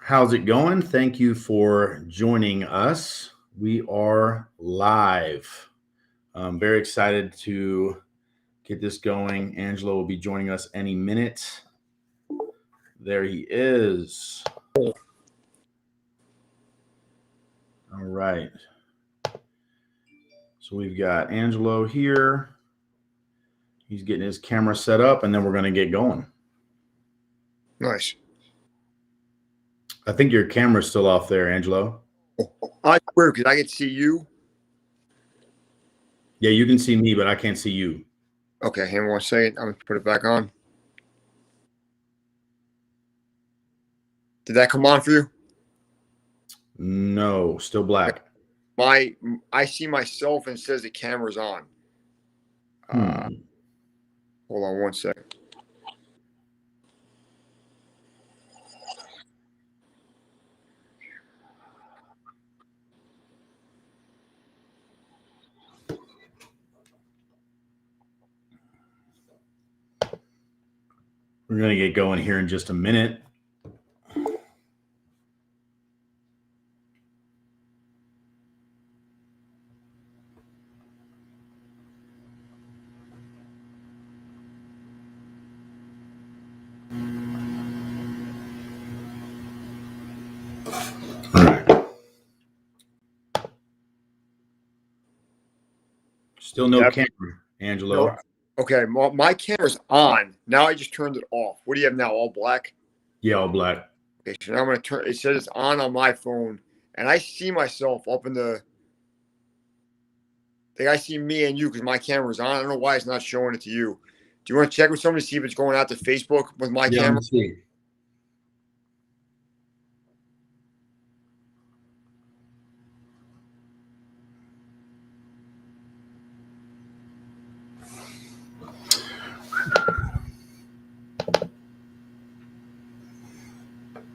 How's it going? Thank you for joining us. We are live. I'm very excited to get this going. Angelo will be joining us any minute. There he is. All right. So we've got Angelo here. He's getting his camera set up, and then we're going to get going. Nice. I think your camera's still off there, Angelo. I weird because I can see you. Yeah, you can see me, but I can't see you. Okay, hang on 1 second. I'm gonna put it back on. Did that come on for you? No, still black. I see myself and it says the camera's on. Hold on 1 second. We're going to get going here in just a minute. All right. Still no camera, Angelo. No, okay, my camera's on. Now I just turned it off. What do you have now? All black? Yeah, all black. Okay, so now I'm going to turn. It says it's on my phone, and I see myself up in the. Like I see me and you because my camera's on. I don't know why it's not showing it to you. Do you want to check with somebody to see if it's going out to Facebook with my camera? Let's see.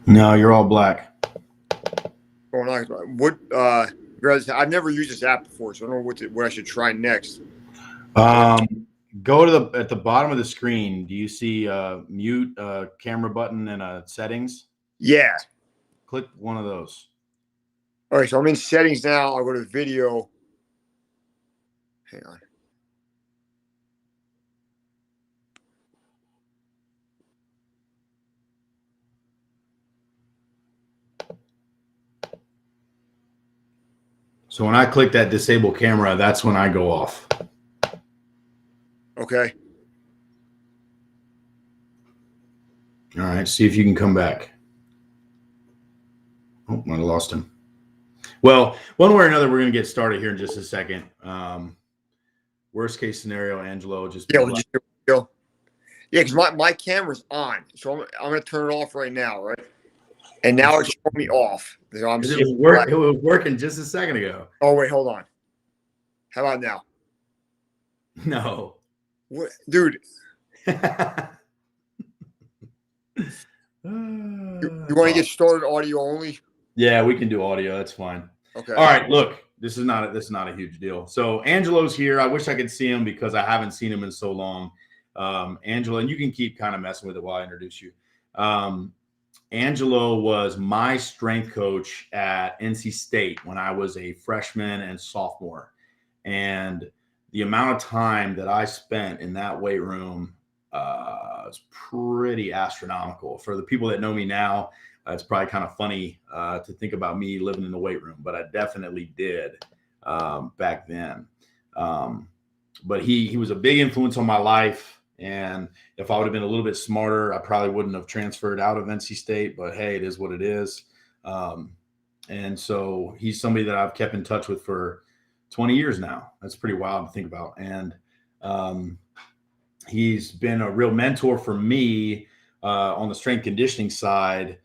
No, you're all black. Going on. What? I've never used this app before, so I don't know what I should try next. Go to at the bottom of the screen. Do you see mute camera button and settings? Yeah. Click one of those. All right, so I'm in settings now. I'll go to video. Hang on. So when I click that disable camera, that's when I go off. Okay. All right, see if you can come back. Oh, I lost him. Well, one way or another, we're going to get started here in just a second. Worst case scenario, Angelo, just yeah, because my camera's on, so I'm going to turn it off right now, right? And now it's showing me off. So it was working just a second ago. Oh wait, hold on. How about now? No. What, dude? You want to get started audio only? Yeah, we can do audio. That's fine. Okay. All right. Look, this is not a huge deal. So Angelo's here. I wish I could see him because I haven't seen him in so long. Angelo, and you can keep kind of messing with it while I introduce you. Angelo was my strength coach at NC State when I was a freshman and sophomore. And the amount of time that I spent in that weight room is pretty astronomical. For the people that know me now, it's probably kind of funny to think about me living in the weight room, but I definitely did back then. But he was a big influence on my life. And if I would have been a little bit smarter, I probably wouldn't have transferred out of NC State. But hey, it is what it is. And so he's somebody that I've kept in touch with for 20 years now. That's pretty wild to think about. And he's been a real mentor for me on the strength conditioning side,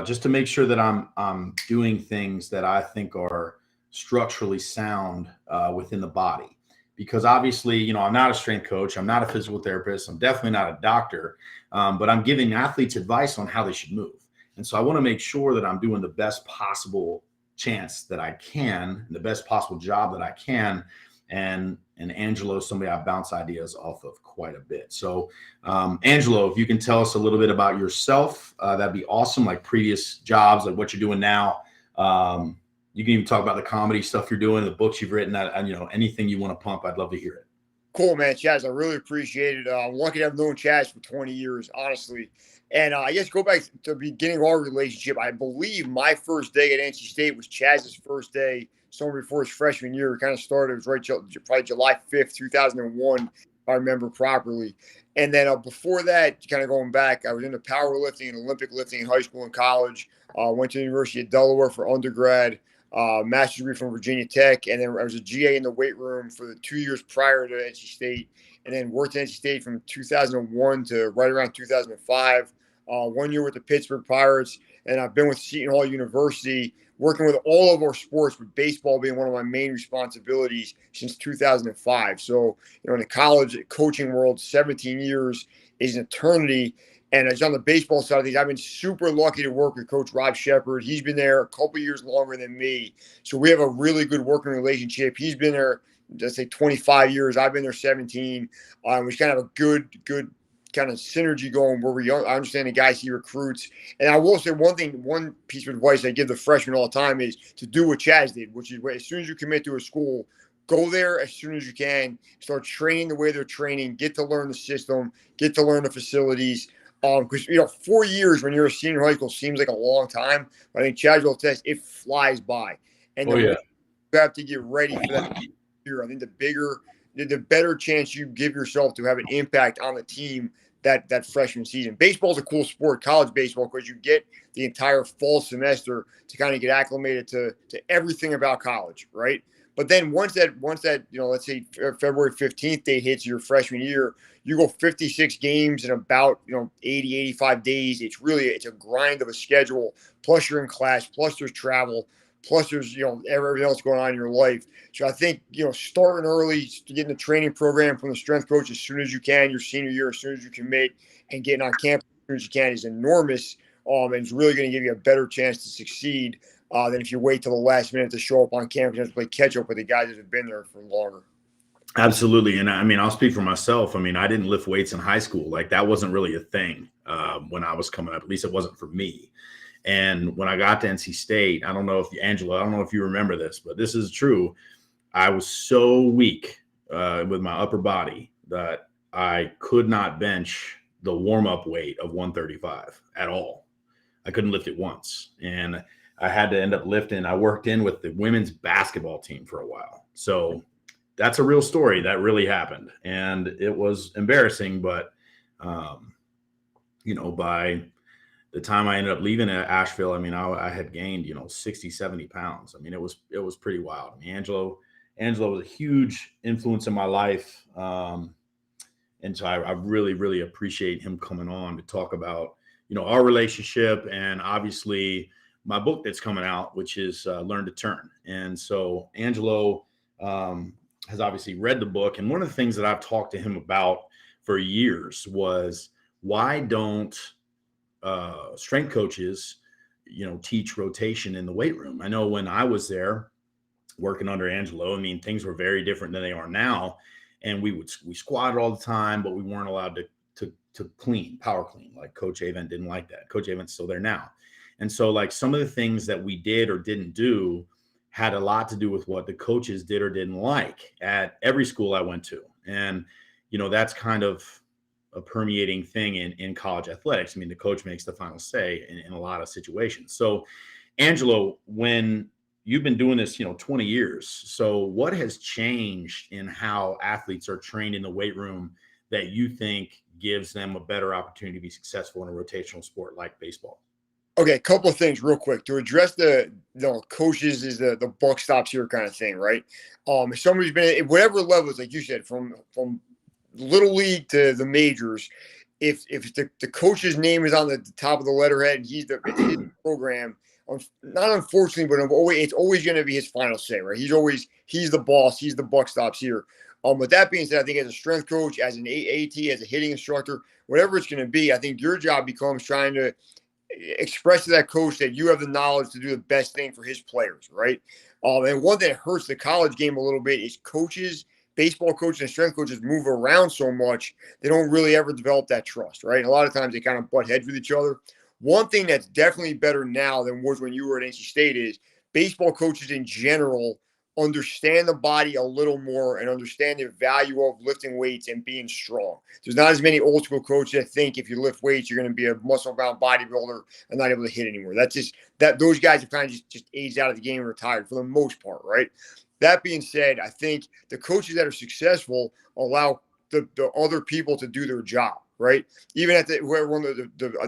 just to make sure that I'm doing things that I think are structurally sound within the body. Because obviously, I'm not a strength coach. I'm not a physical therapist. I'm definitely not a doctor, but I'm giving athletes advice on how they should move. And so I want to make sure that I'm doing the best possible chance that I can, the best possible job that I can. And And Angelo is somebody I bounce ideas off of quite a bit. So, Angelo, if you can tell us a little bit about yourself, that'd be awesome. Like previous jobs, like what you're doing now. You can even talk about the comedy stuff you're doing, the books you've written, anything you want to pump. I'd love to hear it. Cool, man. Chaz, I really appreciate it. I'm lucky to have known Chaz for 20 years, honestly. And I guess go back to the beginning of our relationship. I believe my first day at NC State was Chaz's first day, somewhere before his freshman year. It kind of started, it was probably July 5th, 2001, if I remember properly. And then before that, kind of going back, I was into powerlifting and Olympic lifting in high school and college. Went to the University of Delaware for undergrad. Master's degree from Virginia Tech, and then I was a GA in the weight room for the 2 years prior to NC State, and then worked at NC State from 2001 to right around 2005. 1 year with the Pittsburgh Pirates, and I've been with Seton Hall University, working with all of our sports, with baseball being one of my main responsibilities since 2005. So, in the college coaching world, 17 years is an eternity. And it's on the baseball side of things. I've been super lucky to work with Coach Rob Shepard. He's been there a couple years longer than me. So we have a really good working relationship. He's been there, let's say, 25 years. I've been there 17. We kind of have a good kind of synergy going where I understand the guys he recruits. And I will say one piece of advice I give the freshmen all the time is to do what Chaz did, which is as soon as you commit to a school, go there as soon as you can, start training the way they're training, get to learn the system, get to learn the facilities. Because 4 years when you're a senior in high school seems like a long time, but I think Chaz will test it flies by, and you have to get ready for that year. I think the better chance you give yourself to have an impact on the team that freshman season. Baseball is a cool sport, college baseball, because you get the entire fall semester to kind of get acclimated to everything about college, right? But then once that let's say February 15th date hits your freshman year, you go 56 games in about 80, 85 days. It's a grind of a schedule. Plus you're in class. Plus there's travel. Plus there's everything else going on in your life. So I think starting early, getting the training program from the strength coach as soon as you can, your senior year, as soon as you commit, and getting on campus as soon as you can is enormous. And it's really going to give you a better chance to succeed than if you wait till the last minute to show up on campus and to play catch up with the guys that have been there for longer. Absolutely. And I mean, I'll speak for myself. I mean, I didn't lift weights in high school. Like that wasn't really a thing when I was coming up. At least it wasn't for me. And when I got to NC State, I don't know if you remember this, but this is true. I was so weak with my upper body that I could not bench the warm-up weight of 135 at all. I couldn't lift it once. And I had to end up lifting. I worked in with the women's basketball team for a while. So that's a real story that really happened. And it was embarrassing, but, by the time I ended up leaving Asheville, I mean, I had gained, 60, 70 pounds. I mean, it was pretty wild. I mean, Angelo was a huge influence in my life. And so I really, really appreciate him coming on to talk about, our relationship, and obviously my book that's coming out, which is Learn to Turn. And so Angelo has obviously read the book. And one of the things that I've talked to him about for years was, why don't strength coaches, teach rotation in the weight room? I know when I was there working under Angelo, I mean, things were very different than they are now. And we squatted all the time, but we weren't allowed to power clean. Like Coach Avent didn't like that. Coach Avent's still there now. And so like some of the things that we did or didn't do had a lot to do with what the coaches did or didn't like at every school I went to. And, that's kind of a permeating thing in college athletics. I mean, the coach makes the final say in a lot of situations. So Angelo, when you've been doing this, 20 years. So what has changed in how athletes are trained in the weight room that you think gives them a better opportunity to be successful in a rotational sport like baseball? Okay, a couple of things real quick to address the coaches is the buck stops here kind of thing, right? If somebody's been at whatever levels, like you said, from little league to the majors, if the coach's name is on the top of the letterhead and it's his program, not unfortunately, but it's always going to be his final say, right? He's the boss, he's the buck stops here. With that being said, I think as a strength coach, as an AT, as a hitting instructor, whatever it's going to be, I think your job becomes trying to express to that coach that you have the knowledge to do the best thing for his players, right? And one that hurts the college game a little bit is coaches baseball coaches and strength coaches move around so much, they don't really ever develop that trust, right? And a lot of times they kind of butt heads with each other. One thing that's definitely better now than was when you were at NC State is baseball coaches in general understand the body a little more and understand the value of lifting weights and being strong. There's not as many old school coaches that think if you lift weights, you're going to be a muscle bound bodybuilder and not able to hit anymore. That's just that those guys have kind of just aged out of the game and retired for the most part, right? That being said, I think the coaches that are successful allow the other people to do their job, right? Even at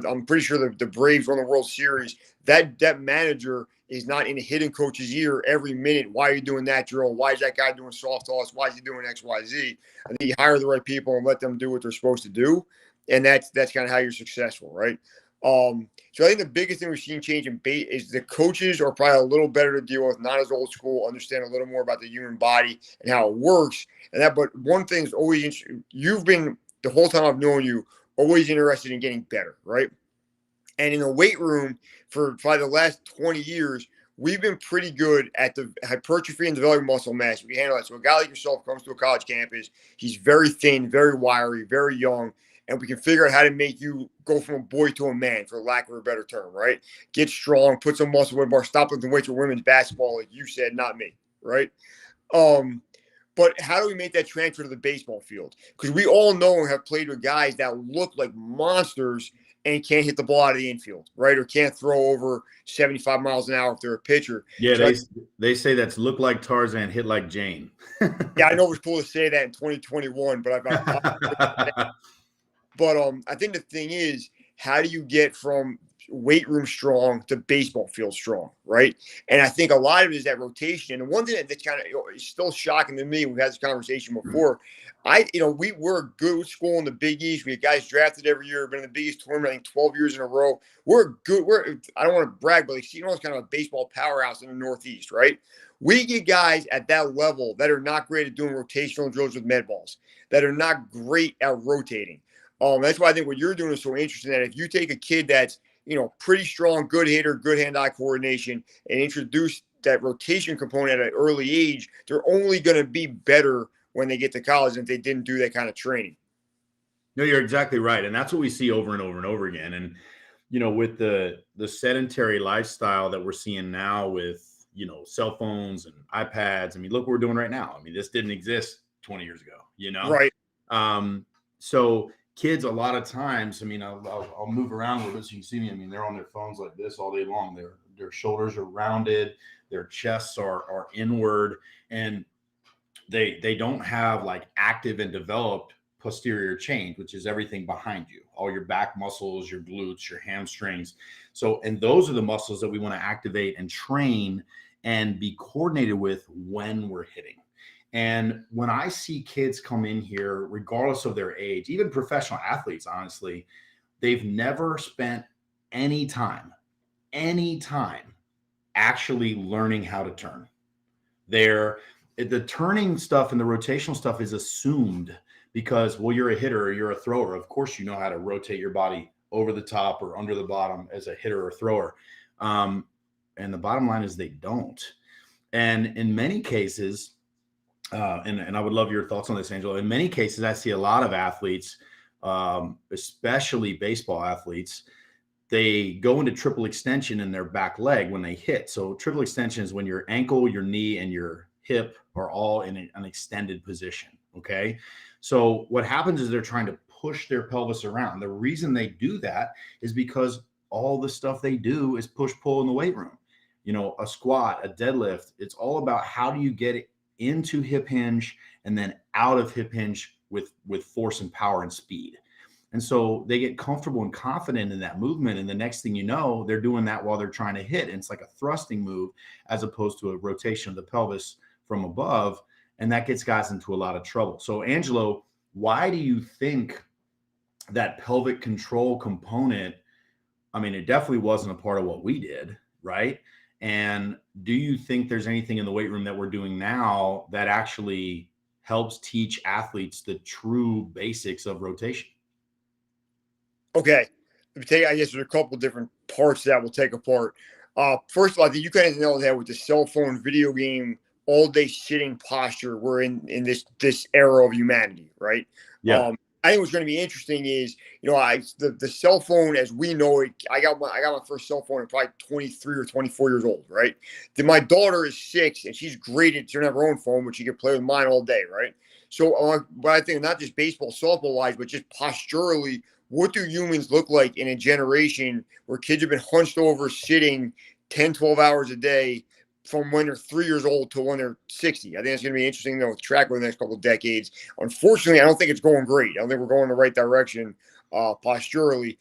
I'm pretty sure the Braves won the World Series. That manager is not in a hitting coach's ear every minute. Why are you doing that drill? Why is that guy doing soft toss? Why is he doing X, Y, Z? I think you hire the right people and let them do what they're supposed to do, and that's kind of how you're successful, right? So I think the biggest thing we've seen change in bait is the coaches are probably a little better to deal with, not as old school, understand a little more about the human body and how it works. But one thing is always you've been the whole time I've known you always interested in getting better, right? And in the weight room for probably the last 20 years, we've been pretty good at the hypertrophy and developing muscle mass. We handle that. So a guy like yourself comes to a college campus, he's very thin, very wiry, very young, and we can figure out how to make you go from a boy to a man, for lack of a better term, right? Get strong, put some muscle in bar, stop lifting weights with women's basketball, like you said, not me, right? But how do we make that transfer to the baseball field? Because we all know and have played with guys that look like monsters and can't hit the ball out of the infield, right? Or can't throw over 75 miles an hour if they're a pitcher. Yeah, so they say that's look like Tarzan, hit like Jane. Yeah, I know it's cool to say that in 2021, but I think the thing is, how do you get from weight room strong to baseball field strong, right? And I think a lot of it is that rotation. And one thing that's kind of is still shocking to me, we've had this conversation before. We were a good school in the Big East. We had guys drafted every year, been in the Big East tournament, I think 12 years in a row. I don't want to brag, but it's kind of a baseball powerhouse in the Northeast, right? We get guys at that level that are not great at doing rotational drills with med balls, that are not great at rotating. That's why I think what you're doing is so interesting, that if you take a kid that's, pretty strong, good hitter, good hand-eye coordination, and introduce that rotation component at an early age, they're only going to be better when they get to college if they didn't do that kind of training. No, you're exactly right. And that's what we see over and over and over again. And, with the sedentary lifestyle that we're seeing now with, cell phones and iPads, I mean, look what we're doing right now. I mean, this didn't exist 20 years ago, Right. So kids, a lot of times, I mean, I'll move around a little bit so you can see me. I mean, they're on their phones like this all day long. Their shoulders are rounded, their chests are inward, and they don't have like active and developed posterior chain, which is everything behind you, all your back muscles, your glutes, your hamstrings. So, and those are the muscles that we want to activate and train and be coordinated with when we're hitting. And when I see kids come in here, regardless of their age, even professional athletes, honestly, they've never spent any time actually learning how to turn. The turning stuff and the rotational stuff is assumed because, well, you're a hitter or you're a thrower. Of course, you know how to rotate your body over the top or under the bottom as a hitter or thrower. And the bottom line is they don't. And in many cases, and I would love your thoughts on this, Angelo. In many cases, I see a lot of athletes, especially baseball athletes, they go into triple extension in their back leg when they hit. So triple extension is when your ankle, your knee, and your hip are all in an extended position, okay? So what happens is they're trying to push their pelvis around. The reason they do that is because all the stuff they do is push-pull in the weight room. A squat, a deadlift, it's all about how do you get it into hip hinge and then out of hip hinge with force and power and speed. And so they get comfortable and confident in that movement. And the next thing you know, they're doing that while they're trying to hit. And it's like a thrusting move as opposed to a rotation of the pelvis from above. And that gets guys into a lot of trouble. So Angelo, why do you think that pelvic control component, I mean, it definitely wasn't a part of what we did, right? And do you think there's anything in the weight room that we're doing now that actually helps teach athletes the true basics of rotation? Okay. I guess there's a couple different parts that we'll take apart. First of all, I think you kind of nailed that with the cell phone video game all day sitting posture we're in this era of humanity, right? Yeah. I think what's going to be interesting is, the cell phone as we know it. I got my first cell phone at probably 23 or 24 years old, right? Then my daughter is 6 and she's great at, she doesn't have her own phone, but she can play with mine all day, right? So, but I think not just baseball, softball wise, but just posturally, what do humans look like in a generation where kids have been hunched over, sitting 10, 12 hours a day from when they're 3 years old to when they're 60? I think it's going to be interesting to track over the next couple of decades. Unfortunately, I don't think it's going great. I don't think we're going in the right direction posturally.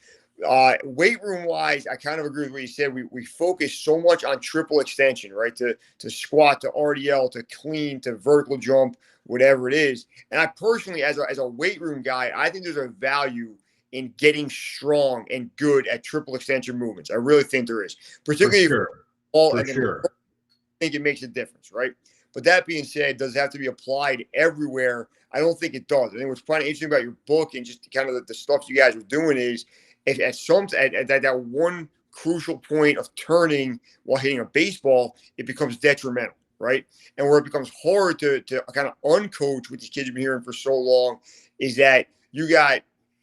Weight room wise, I kind of agree with what you said. We focus so much on triple extension, right? To squat, to RDL, to clean, to vertical jump, whatever it is. And I personally, as a weight room guy, I think there's a value in getting strong and good at triple extension movements. I really think there is, particularly For sure. I think it makes a difference, right? But that being said, does it have to be applied everywhere? I don't think it does. I think what's kind of interesting about your book and just kind of the stuff you guys were doing is at that one crucial point of turning while hitting a baseball, it becomes detrimental, right? And where it becomes hard to kind of uncoach what these kids have been hearing for so long is that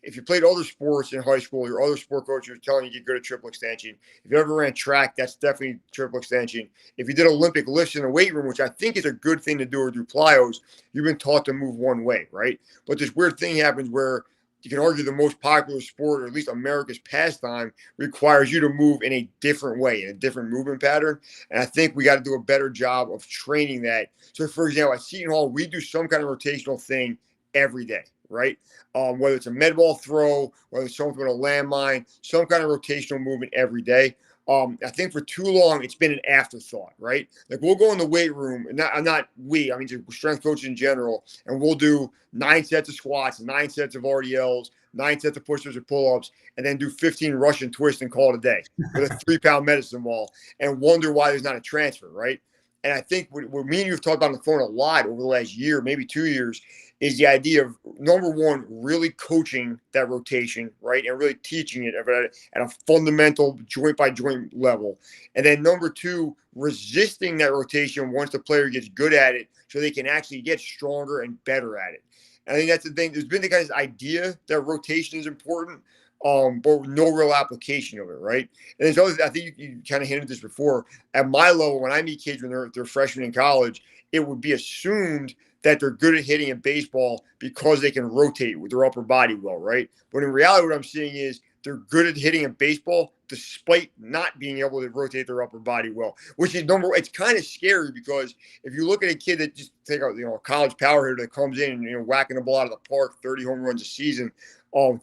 if you played other sports in high school, your other sport coach was telling you to get good at triple extension. If you ever ran track, that's definitely triple extension. If you did Olympic lifts in the weight room, which I think is a good thing to do or do plyos, you've been taught to move one way, right? But this weird thing happens where you can argue the most popular sport, or at least America's pastime, requires you to move in a different way, in a different movement pattern. And I think we got to do a better job of training that. So, for example, at Seton Hall, we do some kind of rotational thing every day, right? Whether it's a med ball throw, whether it's something with a landmine, some kind of rotational movement every day. I think for too long, it's been an afterthought, right? Like we'll go in the weight room, and I mean, just strength coaches in general, and we'll do 9 sets of squats, 9 sets of RDLs, 9 sets of push-ups or pull-ups, and then do 15 Russian twists and call it a day with a 3-pound medicine ball and wonder why there's not a transfer, right? And I think what me and you have talked about on the phone a lot over the last year, maybe 2 years, is the idea of, number one, really coaching that rotation, right? And really teaching it at a fundamental joint by joint level. And then number two, resisting that rotation once the player gets good at it so they can actually get stronger and better at it. And I think that's the thing. There's been the kind of idea that rotation is important, but no real application of it, right? And there's always, I think you kind of hinted this before. At my level, when I meet kids when they're freshmen in college, it would be assumed that they're good at hitting a baseball because they can rotate with their upper body well, right? But in reality, what I'm seeing is they're good at hitting a baseball despite not being able to rotate their upper body well, which is it's kind of scary because if you look at a kid that just take out, a college power hitter that comes in and, whacking the ball out of the park, 30 home runs a season,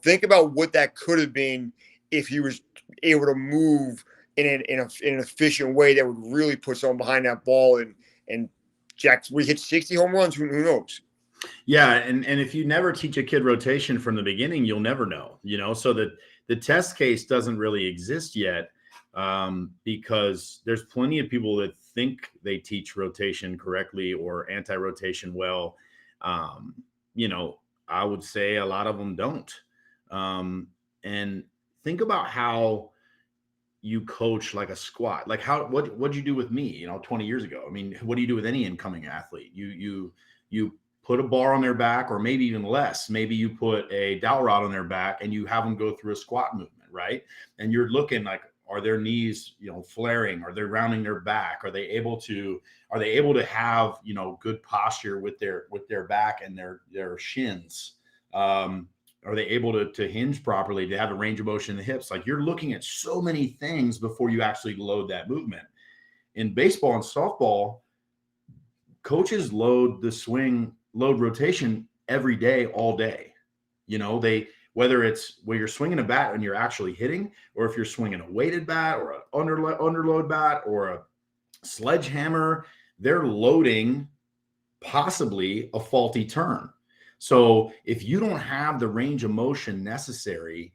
think about what that could have been if he was able to move in an efficient way that would really put someone behind that ball and Jack, we hit 60 home runs. Who knows? Yeah, and if you never teach a kid rotation from the beginning, you'll never know. So that the test case doesn't really exist yet because there's plenty of people that think they teach rotation correctly or anti-rotation well. I would say a lot of them don't. And think about how you coach like a squat, like what'd you do with me 20 years ago? I mean, what do you do with any incoming athlete? You put a bar on their back, or maybe even less. Maybe you put a dowel rod on their back and you have them go through a squat movement, right? And you're looking like, are their knees flaring? Are they rounding their back? Are they able to have good posture with their back and their shins? Are they able to hinge properly, to have a range of motion in the hips? Like, you're looking at so many things before you actually load that movement. In baseball and softball, coaches load rotation every day, all day. Whether it's where you're swinging a bat and you're actually hitting, or if you're swinging a weighted bat or an underload bat or a sledgehammer, they're loading possibly a faulty turn. So if you don't have the range of motion necessary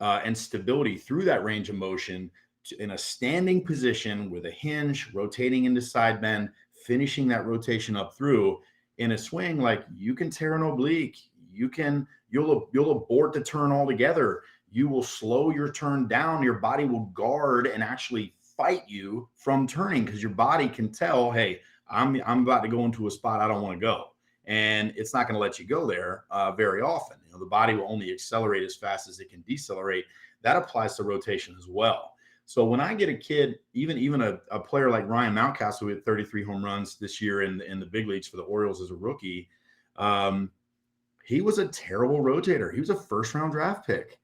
and stability through that range of motion in a standing position with a hinge, rotating into side bend, finishing that rotation up through in a swing, like, you can tear an oblique, you'll abort the turn altogether. You will slow your turn down. Your body will guard and actually fight you from turning because your body can tell, hey, I'm about to go into a spot I don't want to go. And it's not going to let you go there very often. The body will only accelerate as fast as it can decelerate. That applies to rotation as well. So when I get a kid, even a player like Ryan Mountcastle, who hit 33 home runs this year in the big leagues for the Orioles as a rookie, he was a terrible rotator. He was a first-round draft pick.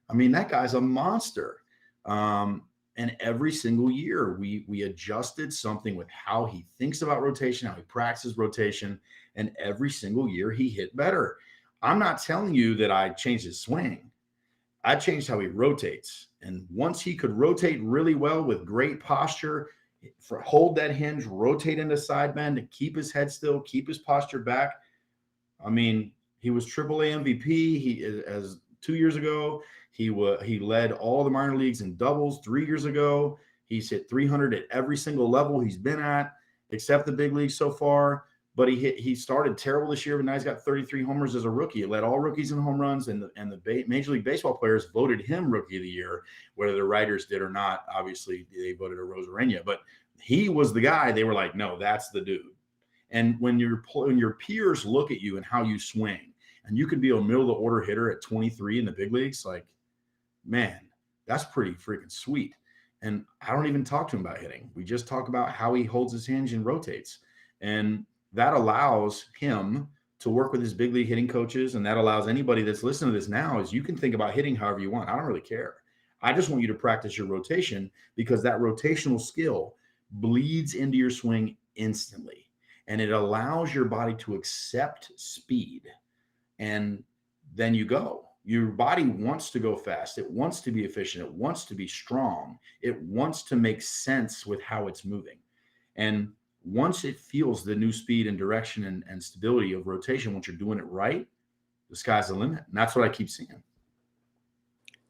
I mean, that guy's a monster. And every single year, we adjusted something with how he thinks about rotation, how he practices rotation, and every single year he hit better. I'm not telling you that I changed his swing. I changed how he rotates. And once he could rotate really well with great posture, hold that hinge, rotate into side bend, and keep his head still, keep his posture back. I mean, he was AAA MVP. As 2 years ago, he led all the minor leagues in doubles 3 years ago. He's hit 300 at every single level he's been at, except the big leagues so far. But he started terrible this year, but now he's got 33 homers as a rookie. He led all rookies in home runs, and the Major League Baseball players voted him Rookie of the Year, whether the writers did or not. Obviously, they voted Arozarena, but he was the guy. They were like, no, that's the dude. And when your peers look at you and how you swing, and you can be a middle of the order hitter at 23 in the big leagues, like, man, that's pretty freaking sweet. And I don't even talk to him about hitting. We just talk about how he holds his hinge and rotates. And that allows him to work with his big league hitting coaches. And that allows anybody that's listening to this now is you can think about hitting however you want. I don't really care. I just want you to practice your rotation, because that rotational skill bleeds into your swing instantly. And it allows your body to accept speed. And then you go. Your body wants to go fast. It wants to be efficient. It wants to be strong. It wants to make sense with how it's moving. And once it feels the new speed and direction and stability of rotation, once you're doing it right, the sky's the limit. And that's what I keep seeing.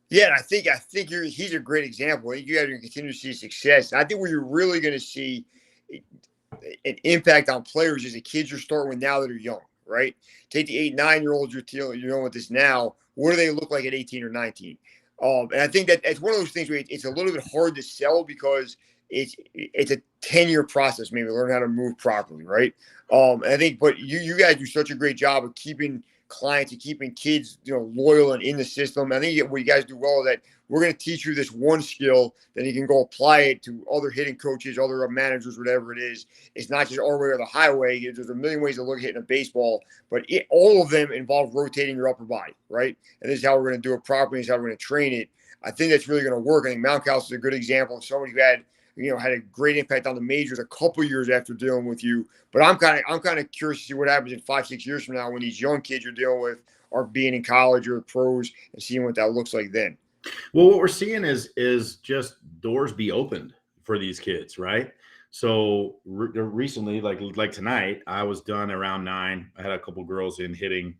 Yeah, and I think he's a great example. I think you guys are going to continue to see success. And I think where you're really going to see an impact on players is the kids you're starting with now that are young, right? Take the 8-9-year-olds you're dealing with this now. What do they look like at 18 or 19? And I think that it's one of those things where it's a little bit hard to sell, because it's a 10-year process, maybe learn how to move properly, right? I think, but you guys do such a great job of keeping clients and keeping kids, loyal and in the system. I think what you guys do well is that we're going to teach you this one skill, then you can go apply it to other hitting coaches, other managers, whatever it is. It's not just our way or the highway. There's a million ways to look at hitting a baseball, but all of them involve rotating your upper body, right? And this is how we're going to do it properly. This is how we're going to train it. I think that's really going to work. I think Mountcastle is a good example of somebody who had a great impact on the majors a couple years after dealing with you. But I'm kind of curious to see what happens in 5-6 years from now when these young kids you're dealing with are being in college or pros, and seeing what that looks like then. Well, what we're seeing is just doors be opened for these kids, right? So recently, like tonight, I was done around 9. I had a couple girls in hitting,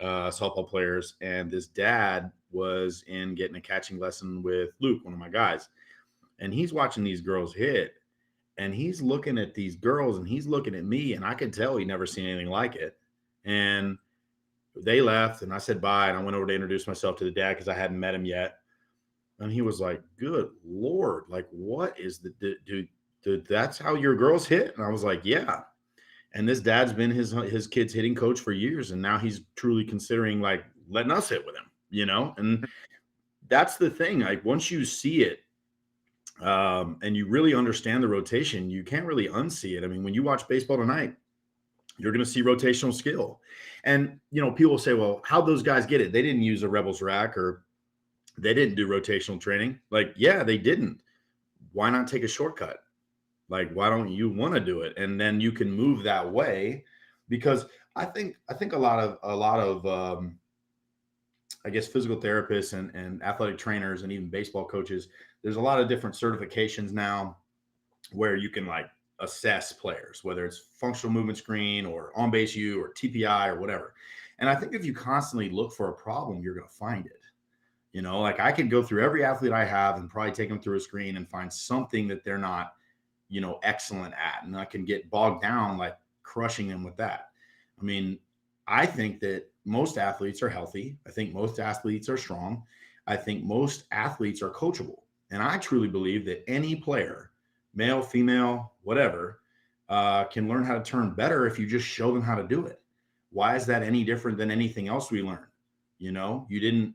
softball players, and this dad was in getting a catching lesson with Luke, one of my guys. And he's watching these girls hit, and he's looking at these girls, and he's looking at me, and I could tell he'd never seen anything like it. And they left, and I said bye, and I went over to introduce myself to the dad because I hadn't met him yet. And he was like, "Good Lord, like, what is the dude? That's how your girls hit?" And I was like, "Yeah." And this dad's been his kid's hitting coach for years, and now he's truly considering like letting us hit with him, And that's the thing. Like, once you see it, and you really understand the rotation, you can't really unsee it. I mean, when you watch baseball tonight, you're going to see rotational skill. And, people say, well, how'd those guys get it? They didn't use a Rebels rack, or they didn't do rotational training. Like, yeah, they didn't. Why not take a shortcut? Like, why don't you want to do it? And then you can move that way, because I think a lot of I guess physical therapists and athletic trainers and even baseball coaches, there's a lot of different certifications now where you can like assess players, whether it's functional movement screen or on base U or TPI or whatever. And I think if you constantly look for a problem, you're going to find it. Like, I could go through every athlete I have and probably take them through a screen and find something that they're not, excellent at. And I can get bogged down, like crushing them with that. I mean, I think that most athletes are healthy. I think most athletes are strong. I think most athletes are coachable. And I truly believe that any player, male, female, whatever, can learn how to turn better if you just show them how to do it. Why is that any different than anything else we learn? You didn't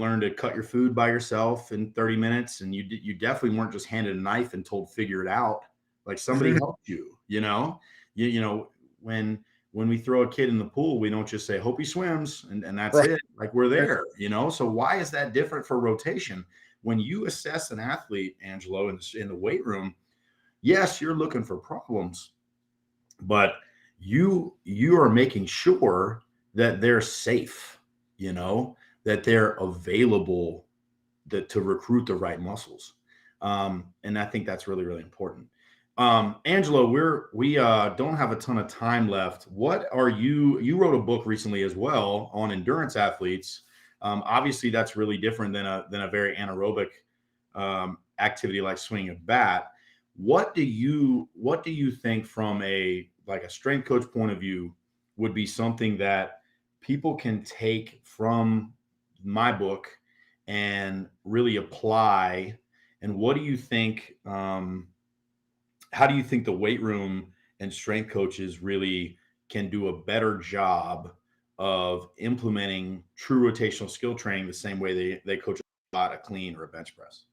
learn to cut your food by yourself in 30 minutes, and you definitely weren't just handed a knife and told figure it out. Like somebody helped you. When we throw a kid in the pool, we don't just say hope he swims and that's Right. it. Like we're there. So why is that different for rotation? When you assess an athlete, Angelo, in the weight room, yes, you're looking for problems, but you are making sure that they're safe, that they're available, to recruit the right muscles. And I think that's really, really important. Angelo, we don't have a ton of time left. What are you wrote a book recently as well on endurance athletes. Obviously that's really different than a very anaerobic activity like swinging a bat. What do you think from a strength coach point of view would be something that people can take from my book and really apply? And what do you think, how do you think the weight room and strength coaches really can do a better job of implementing true rotational skill training the same way they coach a clean or a bench press?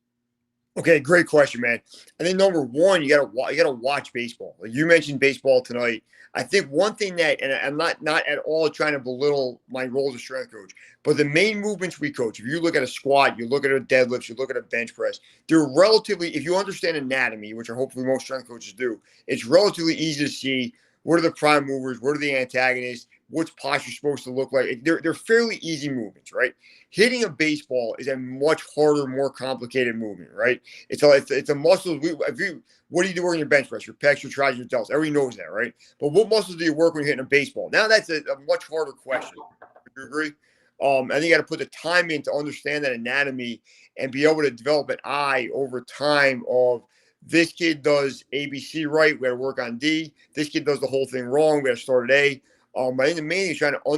Okay, great question, man. I think number one, you gotta watch baseball. Like you mentioned baseball tonight. I think one thing that, and I'm not at all trying to belittle my role as a strength coach, but the main movements we coach, if you look at a squat, you look at a deadlift, you look at a bench press, they're relatively, if you understand anatomy, which are hopefully most strength coaches do, it's relatively easy to see what are the prime movers, what are the antagonists, what's posture supposed to look like. They're fairly easy movements, right? Hitting a baseball is a much harder, more complicated movement, right? It's a muscle. What do you do working your bench press? Your pecs, your triceps, your delts. Everybody knows that, right? But what muscles do you work when you're hitting a baseball? Now that's a much harder question. Would you agree? I think you got to put the time in to understand that anatomy and be able to develop an eye over time of this kid does ABC right. We got to work on D. This kid does the whole thing wrong. We got to start at A. I think the main thing is trying to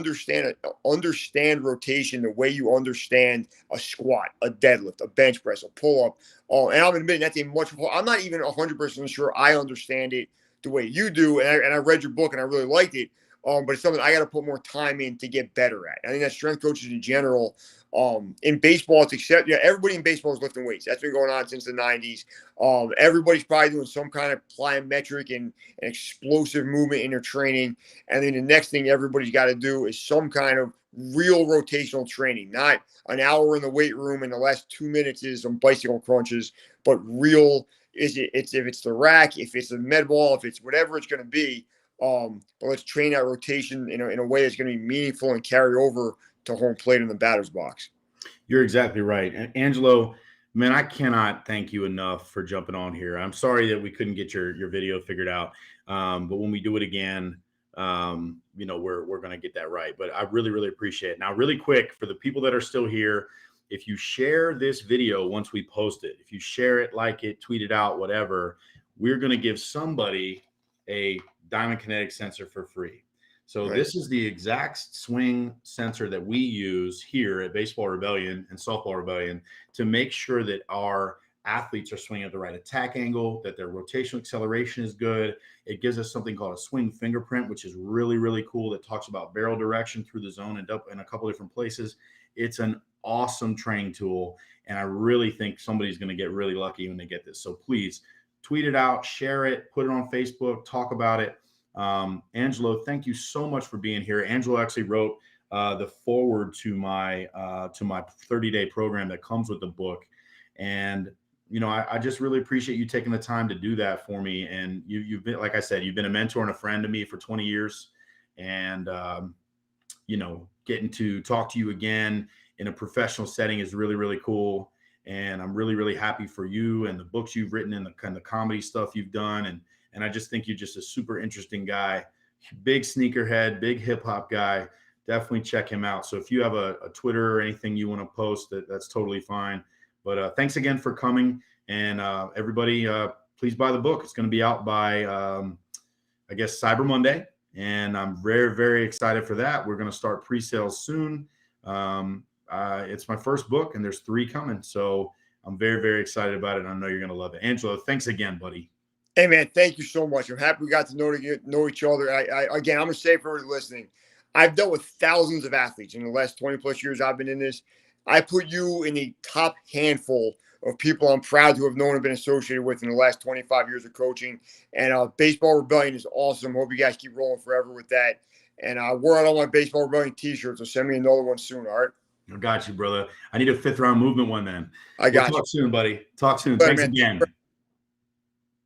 understand rotation the way you understand a squat, a deadlift, a bench press, a pull up. And I'm admitting that's a much. I'm not even 100% sure I understand it the way you do. And I read your book and I really liked it. But it's something I got to put more time in to get better at. I think that strength coaches in general, in baseball, everybody in baseball is lifting weights. That's been going on since the 90s. Everybody's probably doing some kind of plyometric and explosive movement in their training. And then the next thing everybody's got to do is some kind of real rotational training, not an hour in the weight room and the last 2 minutes is some bicycle crunches, but real if it's the rack, if it's a med ball, if it's whatever it's going to be. But let's train that rotation in a way that's going to be meaningful and carry over to home plate in the batter's box. You're exactly right. And Angelo, man, I cannot thank you enough for jumping on here. I'm sorry that we couldn't get your video figured out. But when we do it again, we're going to get that right. But I really, really appreciate it. Now, really quick, for the people that are still here, if you share this video once we post it, if you share it, like it, tweet it out, whatever, we're going to give somebody a Diamond Kinetic sensor for free. So right. This is the exact swing sensor that we use here at Baseball Rebellion and Softball Rebellion to make sure that our athletes are swinging at the right attack angle, that their rotational acceleration is good. It gives us something called a swing fingerprint, which is really, really cool. That talks about barrel direction through the zone and up in a couple different places. It's an awesome training tool. And I really think somebody's going to get really lucky when they get this. So please tweet it out, share it, put it on Facebook, talk about it. Angelo, thank you so much for being here. Angelo actually wrote the foreword to my 30-day program that comes with the book. And, I just really appreciate you taking the time to do that for me. And you've been, like I said, you've been a mentor and a friend to me for 20 years. And, getting to talk to you again in a professional setting is really, really cool. And I'm really, really happy for you and the books you've written and the kind of comedy stuff you've done. And I just think you're just a super interesting guy, big sneakerhead, big hip hop guy. Definitely check him out. So if you have a Twitter or anything you want to post, that's totally fine. But thanks again for coming. And everybody, please buy the book. It's going to be out by, I guess, Cyber Monday. And I'm very, very excited for that. We're going to start pre-sales soon. It's my first book and there's 3 coming. So I'm very, very excited about it. And I know you're going to love it. Angelo, thanks again, buddy. Hey, man, thank you so much. I'm happy we got to know each other. Again, I'm going to say for everybody listening, I've dealt with thousands of athletes in the last 20 plus years I've been in this. I put you in the top handful of people I'm proud to have known and been associated with in the last 25 years of coaching. And Baseball Rebellion is awesome. Hope you guys keep rolling forever with that. And I wore out all my Baseball Rebellion t-shirts, so send me another one soon, all right? I got you, brother. I need a 5th round movement one then. I We'll got you. talk soon, buddy. Talk soon. Later, Thanks man. again.